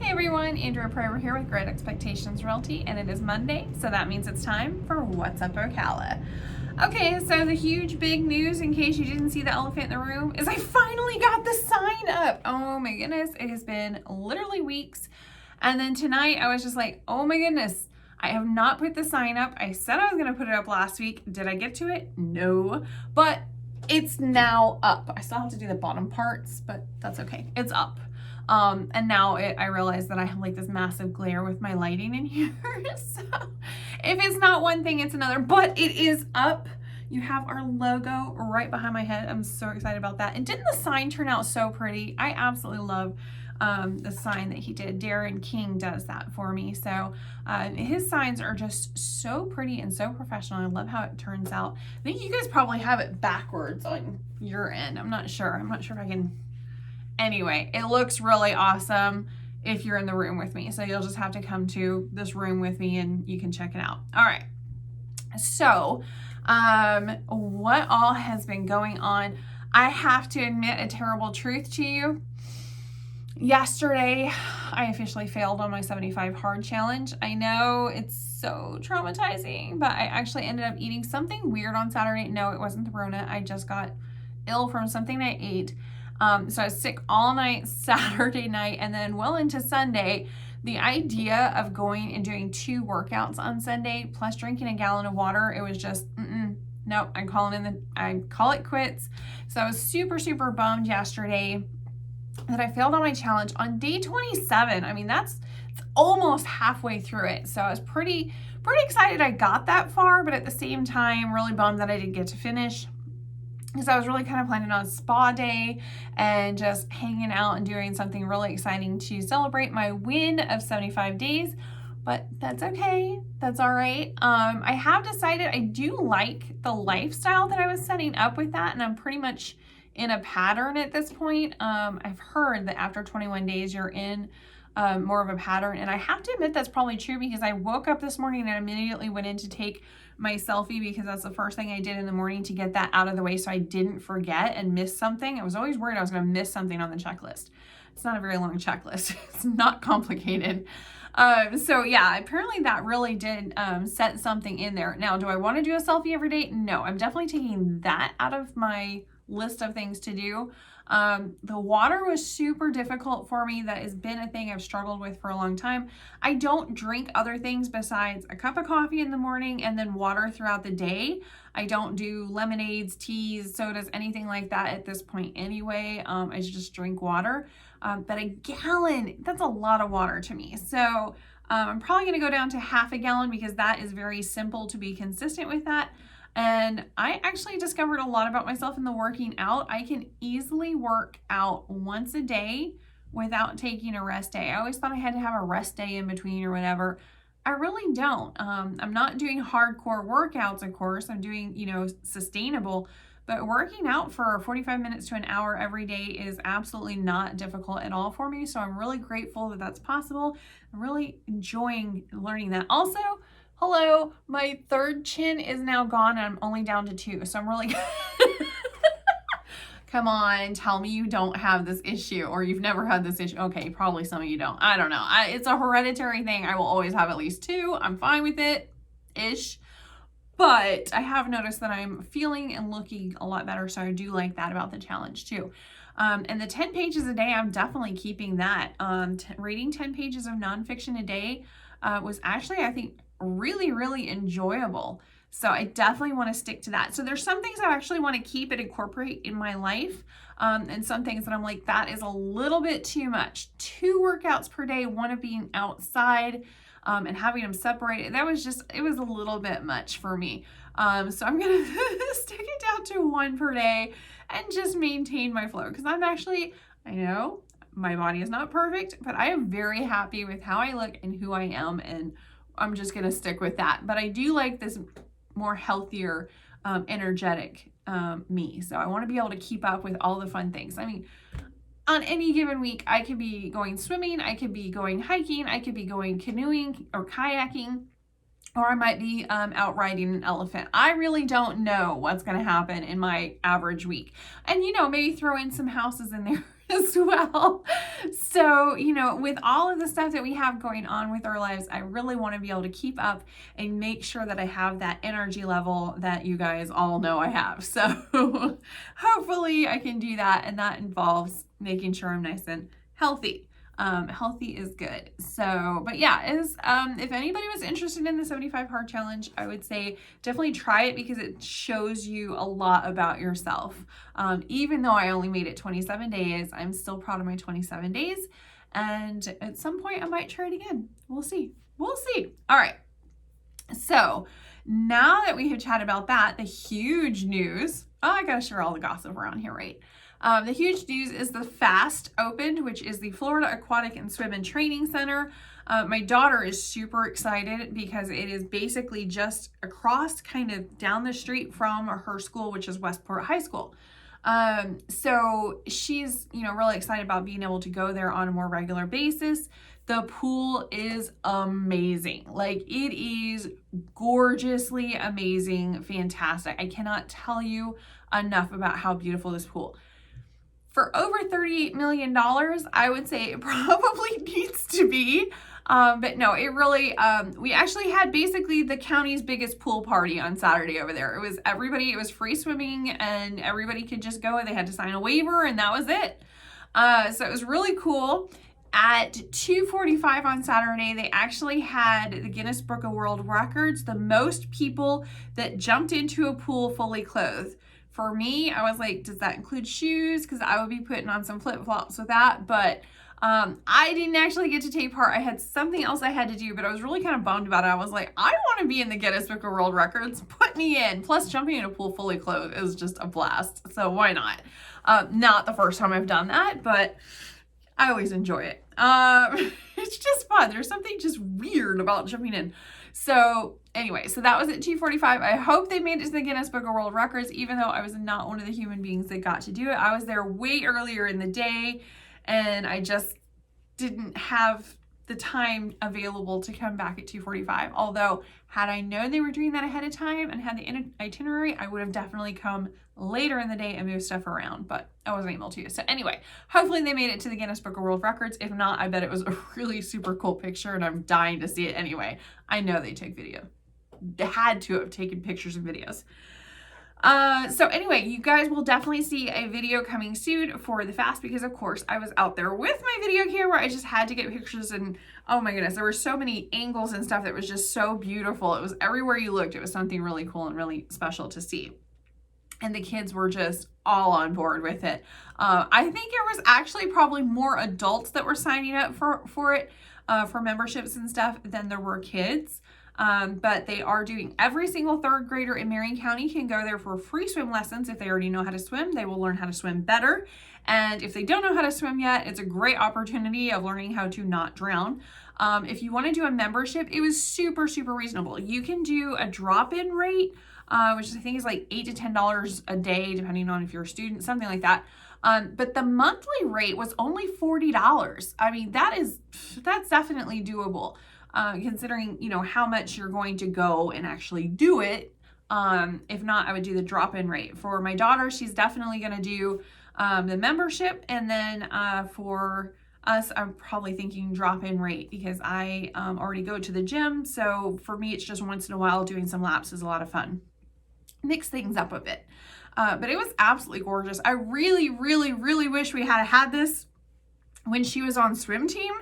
Hey everyone, Andrea Prayer here with Great Expectations Realty, and it is Monday, so that means it's time for What's Up Ocala. Okay, so the huge big news, in case you didn't see the elephant in the room, is I finally got the sign up. Oh my goodness, it has been literally weeks. And then tonight I was just like, oh my goodness, I have not put the sign up. I said I was gonna put it up last week. Did I get to it? No, but it's now up. I still have to do the bottom parts, but that's okay. It's up. And now I realize that I have like this massive glare with my lighting in here. So if it's not one thing, it's another, but it is up. You have our logo right behind my head. I'm so excited about that. And didn't the sign turn out so pretty? I absolutely love the sign that he did. Darren King does that for me. So his signs are just so pretty and so professional. I love how it turns out. I think you guys probably have it backwards on your end. I'm not sure. I'm not sure if I can. Anyway, it looks really awesome if you're in the room with me. So you'll just have to come to this room with me and you can check it out. All right. So what all has been going on? I have to admit a terrible truth to you. Yesterday, I officially failed on my 75 hard challenge. I know it's so traumatizing, but I actually ended up eating something weird on Saturday. No, it wasn't the Rona. I just got ill from something I ate. So I was sick all night Saturday night and then well into Sunday. The idea of going and doing 2 workouts on Sunday plus drinking a gallon of water, it was just, nope, I call it quits. So I was super, super bummed yesterday that I failed on my challenge on day 27. I mean, it's almost halfway through it. So I was pretty excited I got that far, but at the same time, really bummed that I didn't get to finish. Because I was really kind of planning on a spa day and just hanging out and doing something really exciting to celebrate my win of 75 days. But that's okay. That's all right. I have decided I do like the lifestyle that I was setting up with that. And I'm pretty much in a pattern at this point. I've heard that after 21 days, you're in more of a pattern. And I have to admit that's probably true because I woke up this morning and immediately went in to take my selfie because that's the first thing I did in the morning to get that out of the way so I didn't forget and miss something. I was always worried I was going to miss something on the checklist. It's not a very long checklist. It's not complicated. So yeah, apparently that really did set something in there. Now, do I want to do a selfie every day? No, I'm definitely taking that out of my list of things to do. The water was super difficult for me. That has been a thing I've struggled with for a long time. I don't drink other things besides a cup of coffee in the morning and then water throughout the day. I don't do lemonades, teas, sodas, anything like that at this point anyway. I just drink water. But a gallon, that's a lot of water to me. So I'm probably going to go down to half a gallon because that is very simple to be consistent with that. And I actually discovered a lot about myself in the working out. I can easily work out once a day without taking a rest day. I always thought I had to have a rest day in between or whatever. I really don't. I'm not doing hardcore workouts, of course. I'm doing, sustainable, but working out for 45 minutes to an hour every day is absolutely not difficult at all for me. So I'm really grateful that that's possible. I'm really enjoying learning that. Also, hello, my 3rd chin is now gone and I'm only down to 2. So I'm really, come on, tell me you don't have this issue or you've never had this issue. Okay, probably some of you don't. I don't know. It's a hereditary thing. I will always have at least 2. I'm fine with it-ish. But I have noticed that I'm feeling and looking a lot better. So I do like that about the challenge too. And the 10 pages a day, I'm definitely keeping that. Reading 10 pages of nonfiction a day was actually, I think, really, really enjoyable. So I definitely want to stick to that. So there's some things I actually want to keep and incorporate in my life. And some things that I'm like, that is a little bit too much. 2 workouts per day, one of being outside and having them separated. It was a little bit much for me. So I'm going to stick it down to 1 per day and just maintain my flow. Because I know my body is not perfect, but I am very happy with how I look and who I am. And I'm just going to stick with that. But I do like this more healthier, energetic me. So I want to be able to keep up with all the fun things. I mean, on any given week, I could be going swimming, I could be going hiking, I could be going canoeing or kayaking, or I might be out riding an elephant. I really don't know what's going to happen in my average week. And, maybe throw in some houses in there as well. So, you know, with all of the stuff that we have going on with our lives, I really want to be able to keep up and make sure that I have that energy level that you guys all know I have. So hopefully I can do that. And that involves making sure I'm nice and healthy. Healthy is good. So, but yeah, if anybody was interested in the 75 hard challenge, I would say definitely try it because it shows you a lot about yourself. Even though I only made it 27 days, I'm still proud of my 27 days. And at some point I might try it again. We'll see. We'll see. All right. So now that we have chatted about that, the huge news, I gotta share all the gossip around here, right? The huge news is the FAST opened, which is the Florida Aquatic and Swim and Training Center. My daughter is super excited because it is basically just across, kind of down the street from her school, which is Westport High School. So she's, you know, really excited about being able to go there on a more regular basis. The pool is amazing. Like, it is gorgeously amazing, fantastic. I cannot tell you enough about how beautiful this pool. For over $38 million, I would say it probably needs to be. But no, it really, we actually had basically the county's biggest pool party on Saturday over there. It was everybody, it was free swimming and everybody could just go and they had to sign a waiver and that was it. So it was really cool. At 2:45 on Saturday, they actually had the Guinness Book of World Records, the most people that jumped into a pool fully clothed. For me, I was like, does that include shoes? Because I would be putting on some flip-flops with that. But I didn't actually get to take part. I had something else I had to do, but I was really kind of bummed about it. I was like, I want to be in the Guinness Book of World Records. Put me in. Plus, jumping in a pool fully clothed is just a blast. So why not? Not the first time I've done that, but I always enjoy it. It's just fun. There's something just weird about jumping in. So anyway, so that was at 2:45. I hope they made it to the Guinness Book of World Records, even though I was not one of the human beings that got to do it. I was there way earlier in the day and I just didn't have the time available to come back at 2:45. Although, had I known they were doing that ahead of time and had the itinerary, I would have definitely come later in the day and moved stuff around, but I wasn't able to. So anyway, hopefully they made it to the Guinness Book of World Records. If not, I bet it was a really super cool picture and I'm dying to see it anyway. I know they took video. They had to have taken pictures and videos. So anyway, you guys will definitely see a video coming soon for the fast because of course I was out there with my video camera. I just had to get pictures and oh my goodness, there were so many angles and stuff that was just so beautiful. It was everywhere you looked. It was something really cool and really special to see. And the kids were just all on board with it. I think there was actually probably more adults that were signing up for it, for memberships and stuff than there were kids. But they are doing, every single third grader in Marion County can go there for free swim lessons. If they already know how to swim, they will learn how to swim better. And if they don't know how to swim yet, it's a great opportunity of learning how to not drown. If you want to do a membership, it was super, super reasonable. You can do a drop-in rate, which I think is like $8 to $10 a day, depending on if you're a student, something like that. But the monthly rate was only $40. I mean, that's definitely doable. Considering, you know, how much you're going to go and actually do it. If not, I would do the drop-in rate. For my daughter, she's definitely going to do the membership. And then for us, I'm probably thinking drop-in rate because I already go to the gym. So for me, it's just once in a while doing some laps is a lot of fun. Mix things up a bit. But it was absolutely gorgeous. I really, really, really wish we had this when she was on swim team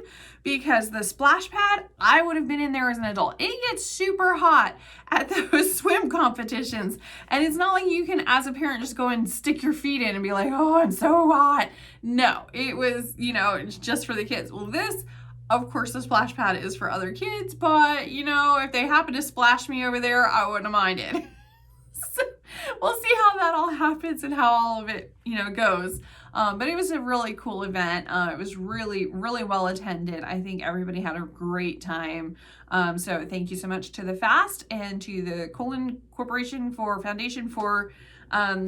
because the splash pad, I would have been in there as an adult. It gets super hot at those swim competitions. And it's not like you can, as a parent, just go and stick your feet in and be like, oh, I'm so hot. No, it was, you know, it's just for the kids. Well, this, of course, the splash pad is for other kids, but, you know, if they happen to splash me over there, I wouldn't have minded. So we'll see how that all happens and how all of it, you know, goes. But it was a really cool event. It was really, really well attended. I think everybody had a great time. So thank you so much to the FAST and to the Colon Corporation Foundation for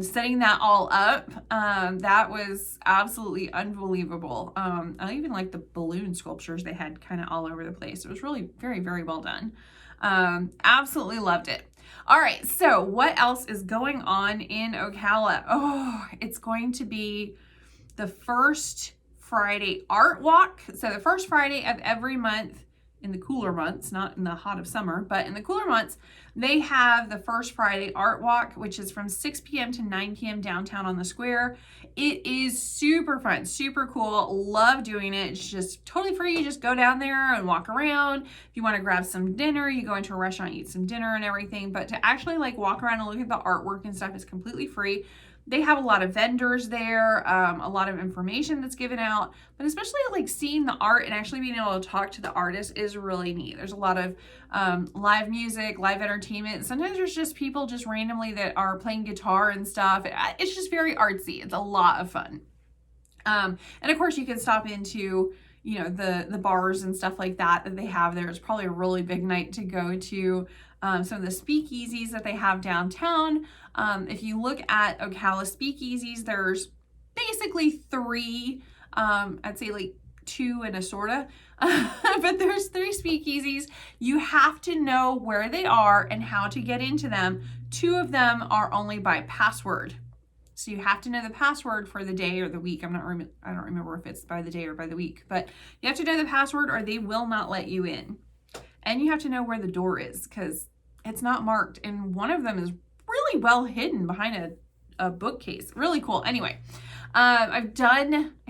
setting that all up. That was absolutely unbelievable. I even like the balloon sculptures they had kind of all over the place. It was really very, very well done. Absolutely loved it. All right, so what else is going on in Ocala? Oh, it's going to be the first Friday art walk. So the first Friday of every month in the cooler months, not in the hot of summer, but in the cooler months, they have the first Friday art walk, which is from 6 p.m. to 9 p.m. downtown on the square. It is super fun, super cool. Love doing it. It's just totally free. You just go down there and walk around. If you want to grab some dinner, you go into a restaurant, eat some dinner and everything. But to actually like walk around and look at the artwork and stuff is completely free. They have a lot of vendors there, a lot of information that's given out, but especially like seeing the art and actually being able to talk to the artist is really neat. There's a lot of live music, live entertainment. Sometimes there's just people just randomly that are playing guitar and stuff. It's just very artsy. It's a lot of fun. And of course you can stop into, you know, the bars and stuff like that they have there. It's probably a really big night to go to. Some of the speakeasies that they have downtown. If you look at Ocala speakeasies, there's basically 3, I'd say like 2 and a sorta, but there's 3 speakeasies. You have to know where they are and how to get into them. 2 of them are only by password. So you have to know the password for the day or the week. I don't remember if it's by the day or by the week, but you have to know the password or they will not let you in. And you have to know where the door is because it's not marked. And one of them is really well hidden behind a bookcase. Really cool. Anyway, I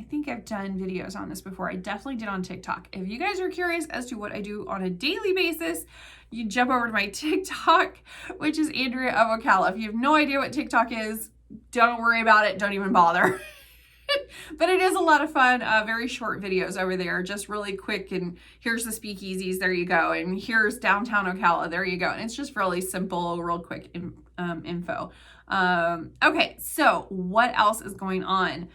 think I've done videos on this before. I definitely did on TikTok. If you guys are curious as to what I do on a daily basis, you jump over to my TikTok, which is Andrea of Ocala. If you have no idea what TikTok is, don't worry about it. Don't even bother. But it is a lot of fun, very short videos over there, just really quick, and here's the speakeasies, there you go, and here's downtown Ocala, there you go, and it's just really simple, real quick info. Okay, so what else is going on?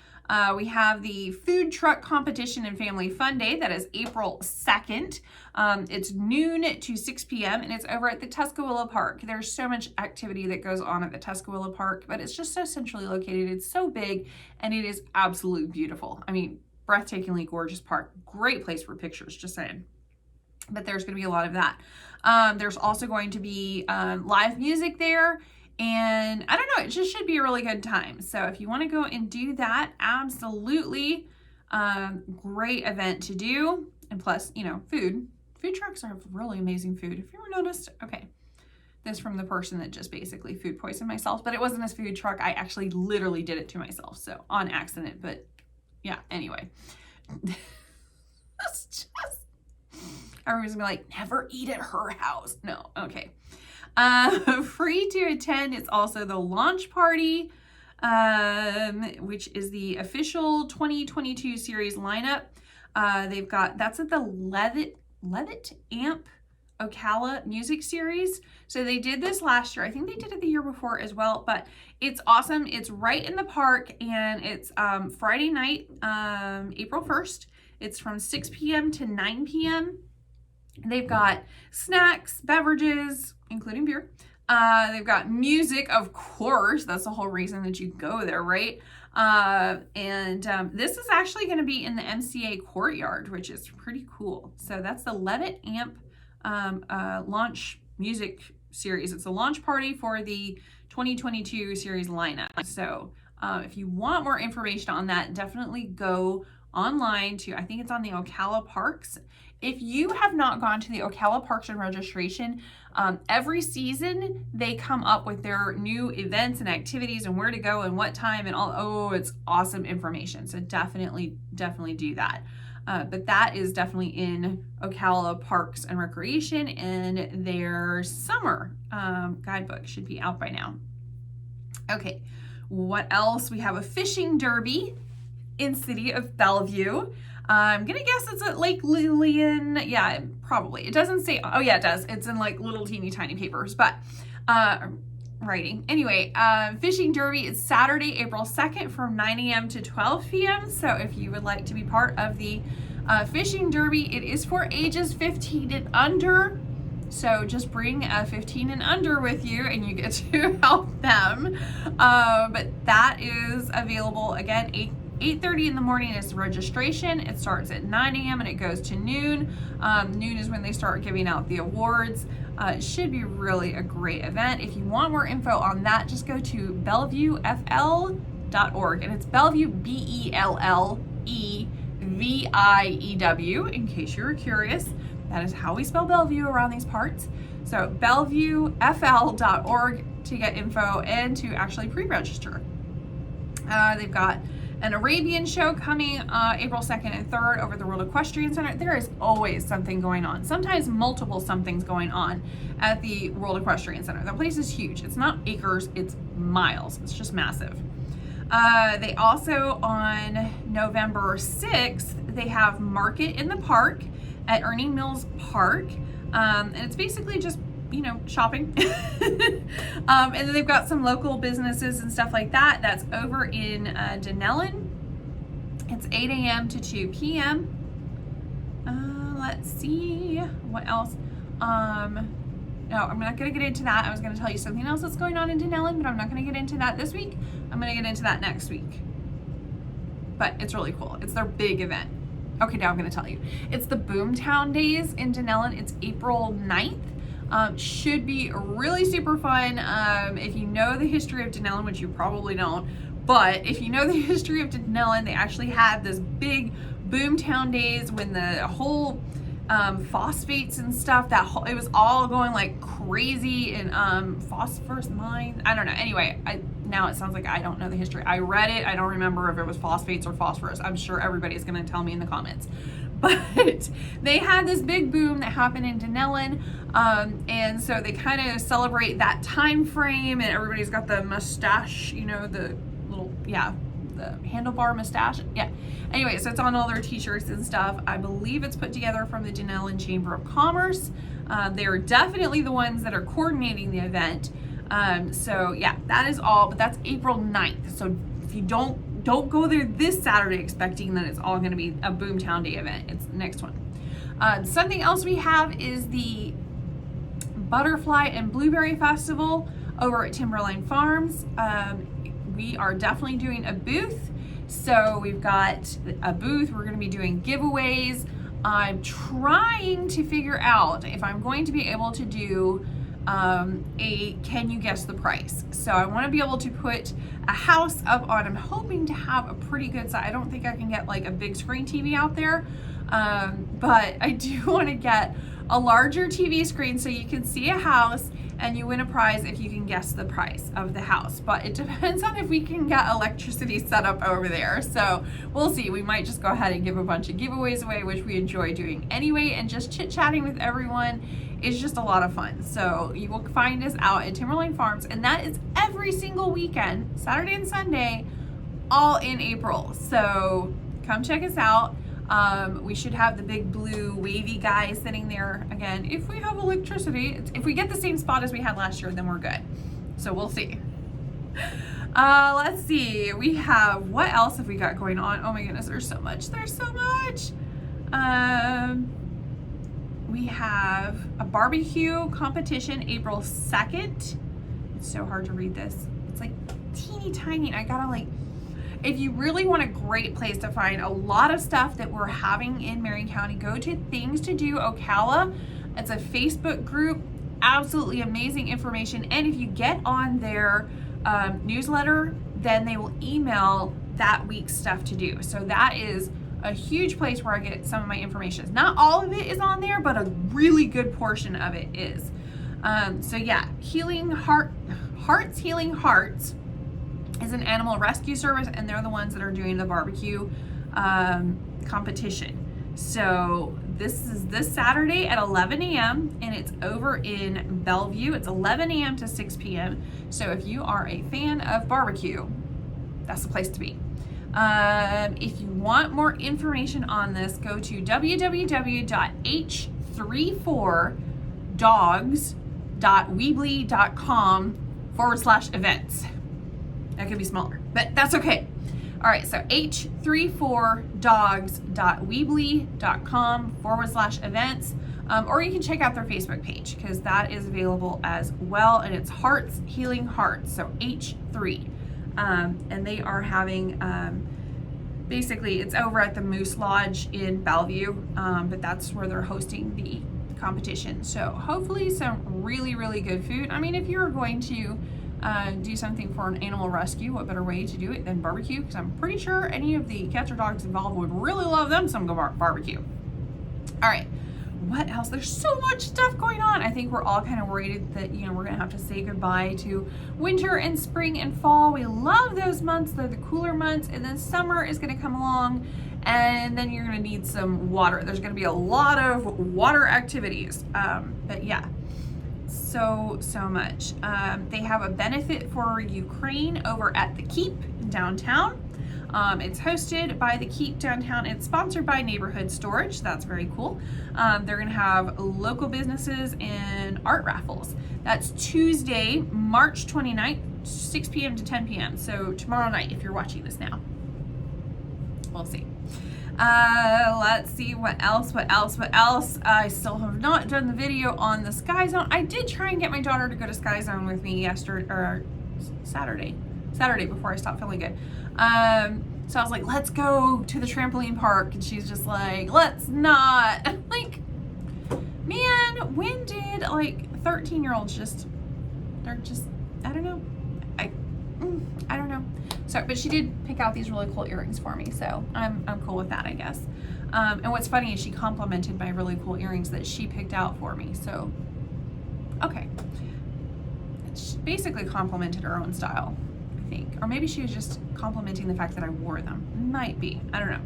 We have the food truck competition and family fun day. That is April 2nd. It's noon to 6 p.m. and it's over at the Tuscaloosa Park. There's so much activity that goes on at the Tuscaloosa Park, but it's just so centrally located. It's so big and it is absolutely beautiful. I mean, breathtakingly gorgeous park. Great place for pictures, just saying. But there's going to be a lot of that. There's also going to be live music there. And I don't know, it just should be a really good time. So if you want to go and do that, absolutely great event to do. And plus, you know, food trucks have really amazing food. Have you ever noticed? Okay, this from the person that just basically food poisoned myself, but it wasn't a food truck. I actually literally did it to myself. So on accident, but yeah, anyway. That's just, everyone's gonna be like, never eat at her house. No, okay. Free to attend. It's also the launch party, which is the official 2022 series lineup. They've got, that's at the Levitt Amp Ocala music series. So they did this last year. I think they did it the year before as well, but it's awesome. It's right in the park and it's Friday night, April 1st. It's from 6 p.m. to 9 p.m. They've got snacks, beverages, including beer. They've got music, of course. That's the whole reason that you go there, right? This is actually going to be in the MCA courtyard, which is pretty cool. So that's the Levitt Amp launch music series. It's a launch party for the 2022 series lineup. So if you want more information on that, definitely go online to, I think it's on the Ocala Parks. If you have not gone to the Ocala Parks and Registration, every season they come up with their new events and activities and where to go and what time and all. Oh, it's awesome information. So definitely do that. But that is definitely in Ocala Parks and Recreation, and their summer guidebook should be out by now. Okay, what else? We have a fishing derby in city of Bellevue. I'm gonna guess it's at Lake Lillian. Yeah, probably. It doesn't say, oh yeah, it does. It's in like little teeny tiny papers, but writing. Anyway, fishing derby is Saturday, April 2nd from 9 a.m. to 12 p.m. So if you would like to be part of the fishing derby, it is for ages 15 and under. So just bring a 15 and under with you and you get to help them. But that is available again, 8:30 in the morning is registration. It starts at 9 a.m. and it goes to noon. Noon is when they start giving out the awards. It should be really a great event. If you want more info on that, just go to bellevuefl.org, and it's Bellevue, BELLEVUE, Bellevue, in case you were curious. That is how we spell Bellevue around these parts. So BellevueFL.org to get info and to actually pre-register. They've got an Arabian show coming April 2nd and 3rd over the World Equestrian Center. There is always something going on, sometimes multiple somethings going on at the World Equestrian Center. The place is huge. It's not acres, it's miles. It's just massive. They also, on November 6th, they have Market in the Park at Ernie Mills Park. And it's basically just, shopping. And then they've got some local businesses and stuff like that. That's over in Janelle. It's 8 a.m. to 2 p.m. Let's see what else. No, I'm not going to get into that. I was going to tell you something else that's going on in Janelle, but I'm not going to get into that this week. I'm going to get into that next week. But it's really cool. It's their big event. Okay, now I'm going to tell you. It's the Boomtown Days in Janelle. It's April 9th. Should be really super fun. If you know the history of Janelle, which you probably don't, but if you know the history of Janelle, they actually had this big Boomtown Days when the whole phosphates and stuff, it was all going like crazy in phosphorus mines. I don't know. Anyway, now it sounds like I don't know the history. I read it. I don't remember if it was phosphates or phosphorus. I'm sure everybody's going to tell me in the comments. But they had this big boom that happened in Janelle, and so they kind of celebrate that time frame, and everybody's got the mustache, the little, the handlebar mustache. Yeah. Anyway, so it's on all their t-shirts and stuff. I believe it's put together from the Janelle Chamber of Commerce. They are definitely the ones that are coordinating the event. So yeah, that is all, but that's April 9th. So if you don't go there this Saturday expecting that it's all going to be a Boomtown Day event. It's the next one. Something else we have is the Butterfly and Blueberry Festival over at Timberline Farms. We are definitely doing a booth. So we've got a booth. We're going to be doing giveaways. I'm trying to figure out if I'm going to be able to do can you guess the price? So I want to be able to put a house up on, I'm hoping to have a pretty good size. I don't think I can get like a big screen TV out there, but I do want to get a larger TV screen so you can see a house and you win a prize if you can guess the price of the house. But it depends on if we can get electricity set up over there. So we'll see. We might just go ahead and give a bunch of giveaways away, which we enjoy doing anyway, and just chit-chatting with everyone is just a lot of fun. So you will find us out at Timberline Farms, and that is every single weekend, Saturday and Sunday, all in April. So come check us out. We should have the big blue wavy guy sitting there again. If we have electricity, if we get the same spot as we had last year, then we're good. So we'll see. Let's see. We have, what else have we got going on? Oh my goodness, there's so much. There's so much. We have a barbecue competition April 2nd. It's so hard to read this. It's like teeny tiny. I gotta if you really want a great place to find a lot of stuff that we're having in Marion County, go to Things to Do Ocala. It's a Facebook group, absolutely amazing information. And if you get on their newsletter, then they will email that week's stuff to do. So that is a huge place where I get some of my information. Not all of it is on there, but a really good portion of it is. So yeah, Hearts Healing Hearts is an animal rescue service, and they're the ones that are doing the barbecue competition. So this is this Saturday at 11 a.m. and it's over in Bellevue. It's 11 a.m. to 6 p.m. So if you are a fan of barbecue, that's the place to be. If you want more information on this, go to h34dogs.weebly.com/events. That could be smaller, but that's okay. All right, so h34dogs.weebly.com/events, or you can check out their Facebook page because that is available as well, and it's Hearts Healing Hearts, so H3. And they are having, basically it's over at the Moose Lodge in Bellevue, but that's where they're hosting the competition. So hopefully some really, really good food. I mean, if you're going to do something for an animal rescue. What better way to do it than barbecue? Because I'm pretty sure any of the cats or dogs involved would really love them some barbecue. All right. What else? There's so much stuff going on. I think we're all kind of worried that, you know, we're going to have to say goodbye to winter and spring and fall. We love those months. They're the cooler months. And then summer is going to come along, and then you're going to need some water. There's going to be a lot of water activities. But yeah, so much. They have a benefit for Ukraine over at the Keep downtown. It's hosted by the Keep downtown. It's sponsored by Neighborhood Storage. That's very cool. They're going to have local businesses and art raffles. That's Tuesday, March 29th, 6 p.m. to 10 p.m. So tomorrow night, if you're watching this now. We'll see. Let's see what else. I still have not done the video on the Sky Zone. I did try and get my daughter to go to Sky Zone with me Saturday before I stopped feeling good. So I was like, let's go to the trampoline park. And she's just like, let's not. I'm like, man, when did like 13-year-olds they're just, I don't know. I don't know. So, but she did pick out these really cool earrings for me. So I'm cool with that, I guess. And what's funny is she complimented my really cool earrings that she picked out for me. So, okay. She basically complimented her own style, I think. Or maybe she was just complimenting the fact that I wore them. Might be. I don't know.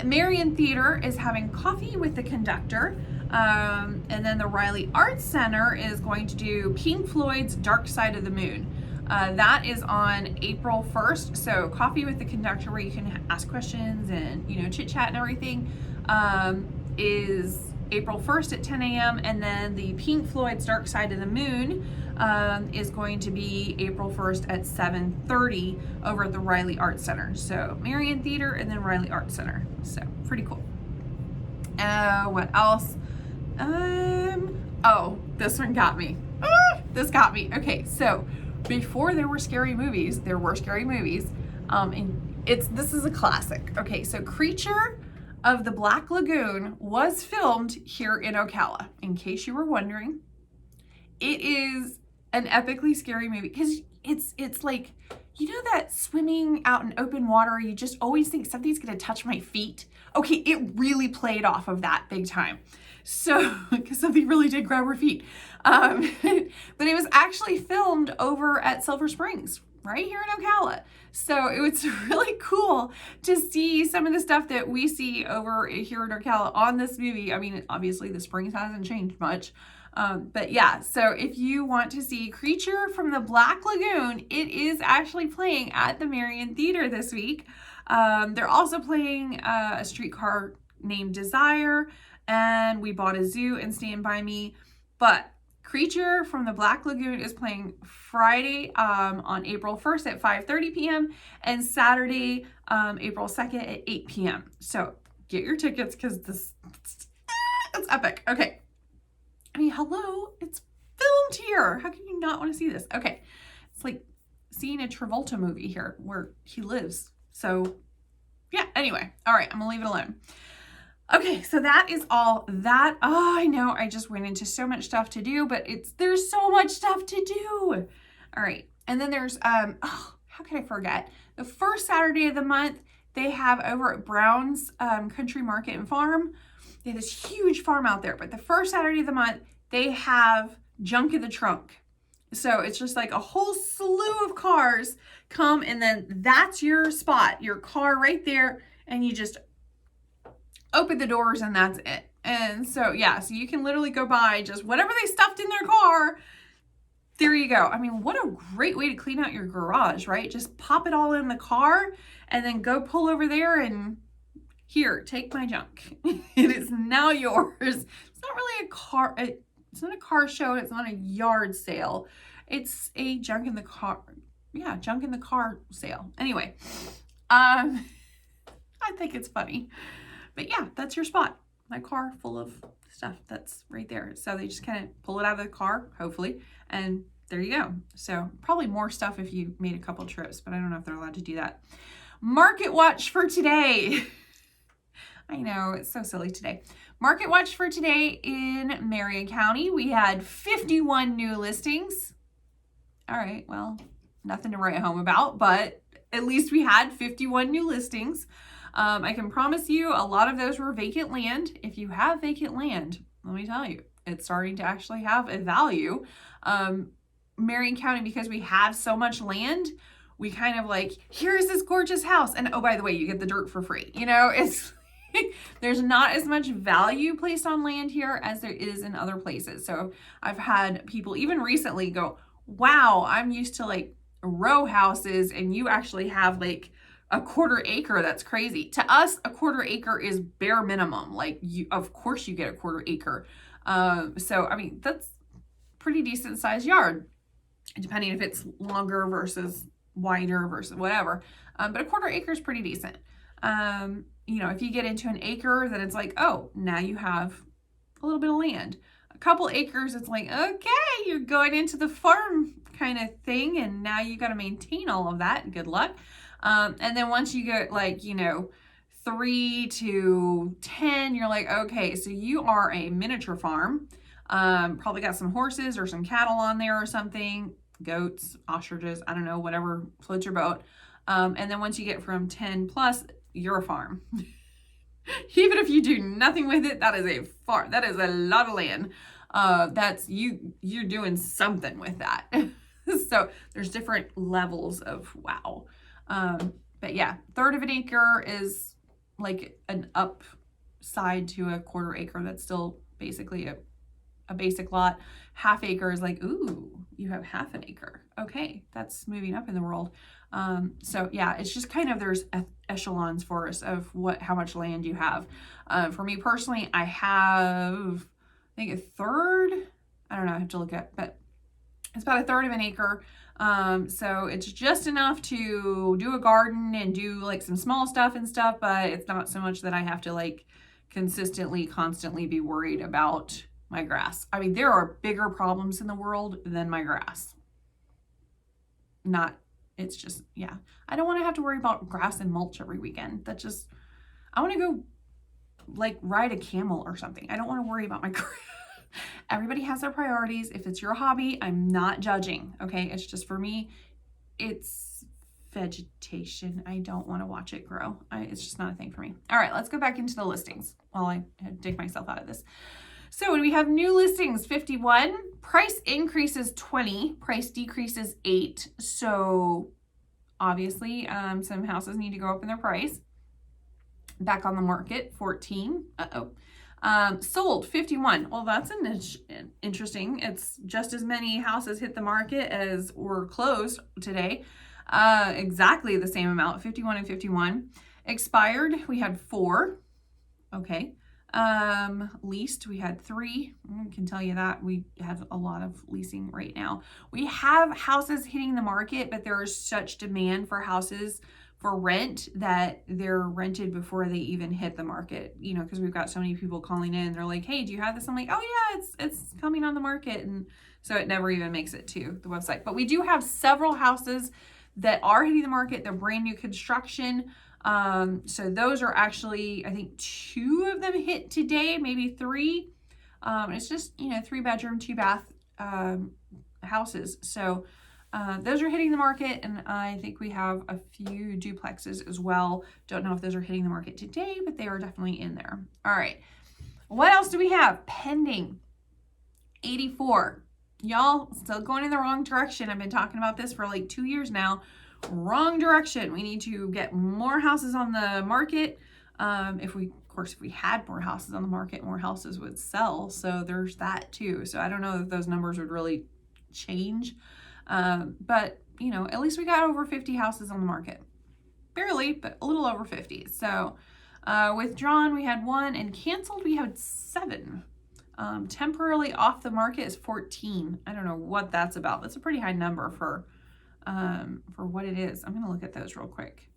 Marion Theater is having coffee with the conductor. And then the Riley Arts Center is going to do Pink Floyd's Dark Side of the Moon. That is on April 1st. So coffee with the conductor, where you can ask questions and, you know, chit chat and everything, is April 1st at 10 a.m. And then the Pink Floyd's Dark Side of the Moon is going to be April 1st at 7:30 over at the Riley Arts Center. So Marion Theater and then Riley Arts Center. So pretty cool. What else? Oh, this one got me. This got me. Okay, so before there were scary movies, and this is a classic. Okay, so Creature of the Black Lagoon was filmed here in Ocala, in case you were wondering. It is an epically scary movie because it's like, you know, that swimming out in open water, you just always think something's gonna touch my feet. Okay, it really played off of that big time. So, because something really did grab her feet. But it was actually filmed over at Silver Springs, right here in Ocala. So it was really cool to see some of the stuff that we see over here in Ocala on this movie. I mean, obviously the Springs hasn't changed much. But yeah, so if you want to see Creature from the Black Lagoon, it is actually playing at the Marion Theater this week. They're also playing A Streetcar Named Desire, and We Bought a Zoo and Stand By Me. But Creature from the Black Lagoon is playing Friday on April 1st at 5:30 p.m. and Saturday, April 2nd at 8 p.m. So get your tickets because it's epic. Okay. I mean, hello, it's filmed here. How can you not want to see this? Okay. It's like seeing a Travolta movie here where he lives. So yeah, anyway. All right, I'm gonna leave it alone. Okay, so that is all that. Oh, I know I just went into so much stuff to do, but there's so much stuff to do. All right, and then there's, how could I forget? The first Saturday of the month, they have over at Brown's Country Market and Farm. They have this huge farm out there, but the first Saturday of the month, they have Junk in the Trunk. So it's just like a whole slew of cars come, and then that's your spot, your car right there, and you just open the doors and that's it. And so, yeah, so you can literally go buy just whatever they stuffed in their car. There you go. I mean, what a great way to clean out your garage, right? Just pop it all in the car and then go pull over there and here, take my junk. It is now yours. It's not really a car. It's not a car show. It's not a yard sale. It's a junk in the car. Yeah, junk in the car sale. Anyway, I think it's funny. But yeah, that's your spot. My car full of stuff that's right there. So they just kind of pull it out of the car, hopefully, and there you go. So probably more stuff if you made a couple trips, but I don't know if they're allowed to do that. Market watch for today. I know, it's so silly today. Market watch for today in Marion County. We had 51 new listings. All right, well, nothing to write home about, but at least we had 51 new listings. I can promise you a lot of those were vacant land. If you have vacant land, let me tell you, it's starting to actually have a value. Marion County, because we have so much land, we kind of like, here's this gorgeous house. And oh, by the way, you get the dirt for free. You know, it's there's not as much value placed on land here as there is in other places. So I've had people even recently go, wow, I'm used to like row houses and you actually have like a quarter acre. That's crazy. To us, a quarter acre is bare minimum. Like you, of course you get a quarter acre. So, I mean, that's pretty decent sized yard, depending if it's longer versus wider versus whatever. But a quarter acre is pretty decent. You know, if you get into an acre, then it's like, oh, now you have a little bit of land. A couple acres, it's like, okay, you're going into the farm kind of thing, and now you got to maintain all of that. Good luck. And then once you get like, you know, 3 to 10, you're like, okay, so you are a miniature farm. Probably got some horses or some cattle on there or something, goats, ostriches, I don't know, whatever floats your boat. And then once you get from 10 plus, you're a farm. Even if you do nothing with it, that is a farm. That is a lot of land. That's you're doing something with that. So there's different levels of wow. But yeah, third of an acre is like an upside to a quarter acre. That's still basically a basic lot. Half acre is like, ooh, you have half an acre. Okay, that's moving up in the world. So yeah, it's just kind of, there's echelons for us of how much land you have. For me personally, I have, I think a third, I don't know, I have to look at, but it's about a third of an acre. So it's just enough to do a garden and do like some small stuff and stuff, but it's not so much that I have to like constantly be worried about my grass. I mean, there are bigger problems in the world than my grass. It's just, yeah. I don't want to have to worry about grass and mulch every weekend. I want to go like ride a camel or something. I don't want to worry about my grass. Everybody has their priorities. If it's your hobby, I'm not judging. Okay. It's just, for me, it's vegetation. I don't want to watch it grow. It's just not a thing for me. All right, let's go back into the listings while I dig myself out of this. So when we have new listings, 51, price increases 20, price decreases 8. So obviously some houses need to go up in their price. Back on the market, 14. Sold 51. Well, that's interesting. It's just as many houses hit the market as were closed today. Exactly the same amount, 51 and 51. Expired, we had 4. Okay. Leased, we had 3. I can tell you that we have a lot of leasing right now. We have houses hitting the market, but there is such demand for houses for rent that they're rented before they even hit the market, you know, because we've got so many people calling in. They're like, hey, do you have this? I'm like, oh yeah, it's coming on the market. And so it never even makes it to the website. But we do have several houses that are hitting the market. They're brand new construction. So those are actually, I think 2 of them hit today, maybe 3. It's just, you know, 3-bedroom, 2-bath, houses. So, those are hitting the market, and I think we have a few duplexes as well. Don't know if those are hitting the market today, but they are definitely in there. All right. What else do we have? Pending. 84. Y'all, still going in the wrong direction. I've been talking about this for like 2 years now. Wrong direction. We need to get more houses on the market. If we had more houses on the market, more houses would sell. So there's that too. So I don't know if those numbers would really change. But you know, at least we got over 50 houses on the market. Barely, but a little over 50. So, withdrawn, we had 1, and canceled, we had 7. Temporarily off the market is 14. I don't know what that's about. That's a pretty high number for what it is. I'm going to look at those real quick.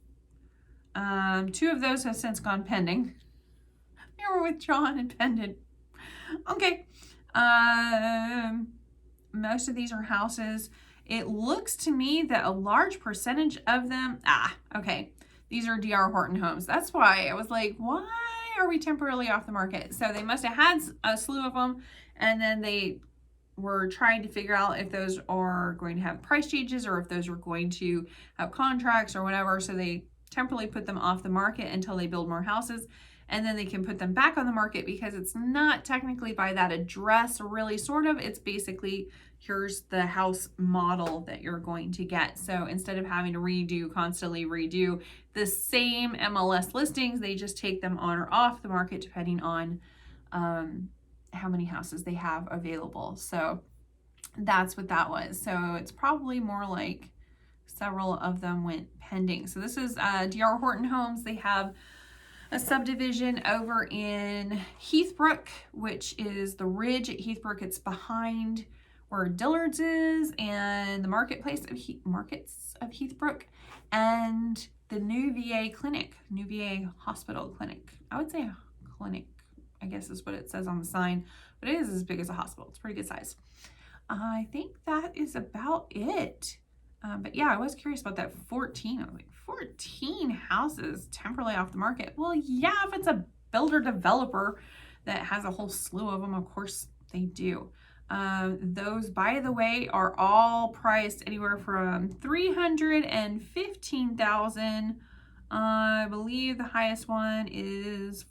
2 of those have since gone pending. They were withdrawn and pending. Okay. Most of these are houses. It looks to me that a large percentage of them, okay, these are DR Horton homes. That's why I was like, why are we temporarily off the market? So they must have had a slew of them, and then they we're trying to figure out if those are going to have price changes or if those are going to have contracts or whatever. So they temporarily put them off the market until they build more houses, and then they can put them back on the market because it's not technically by that address, really, sort of. It's basically, here's the house model that you're going to get. So instead of having to constantly redo the same MLS listings, they just take them on or off the market depending on how many houses they have available. So that's what that was. So it's probably more like several of them went pending. So this is DR Horton Homes. They have a subdivision over in Heathbrook, which is the ridge at Heathbrook. It's behind where Dillard's is and the markets of Heathbrook, and the new VA clinic, new VA hospital clinic. I would say a clinic, I guess is what it says on the sign, but it is as big as a hospital. It's pretty good size. I think that is about it. But yeah, I was curious about that 14. I was like, 14 houses temporarily off the market. Well, yeah, if it's a builder developer that has a whole slew of them, of course they do. Those, by the way, are all priced anywhere from $315,000. I believe the highest one is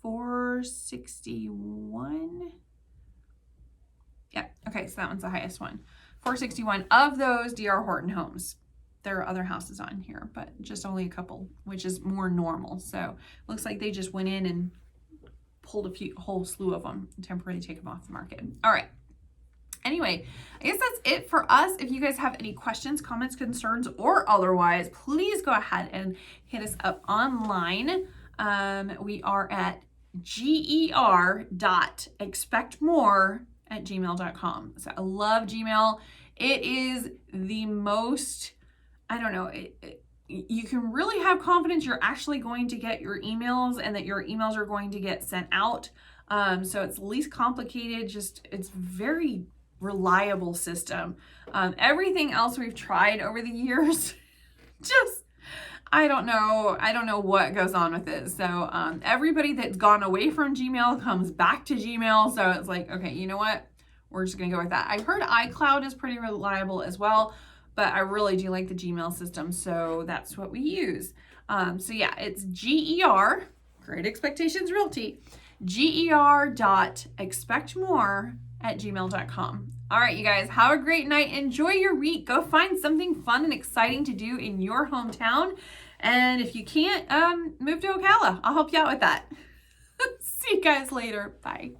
$461. Yeah, okay, so that one's the highest one. $461 of those DR Horton Homes. There are other houses on here, but just only a couple, which is more normal. So looks like they just went in and pulled a whole slew of them and temporarily take them off the market. All right. Anyway, I guess that's it for us. If you guys have any questions, comments, concerns, or otherwise, please go ahead and hit us up online. We are at GER.ExpectMore@gmail.com. So I love Gmail. It is the most, I don't know, you can really have confidence you're actually going to get your emails and that your emails are going to get sent out. So it's least complicated, just it's very reliable system. Everything else we've tried over the years, just I don't know what goes on with it. So everybody that's gone away from Gmail comes back to Gmail. So it's like, okay, you know what? We're just gonna go with that. I've heard iCloud is pretty reliable as well, but I really do like the Gmail system. So that's what we use. So yeah, it's GER, Great Expectations Realty, GER.ExpectMore@gmail.com. All right, you guys, have a great night. Enjoy your week. Go find something fun and exciting to do in your hometown. And if you can't, move to Ocala. I'll help you out with that. See you guys later. Bye.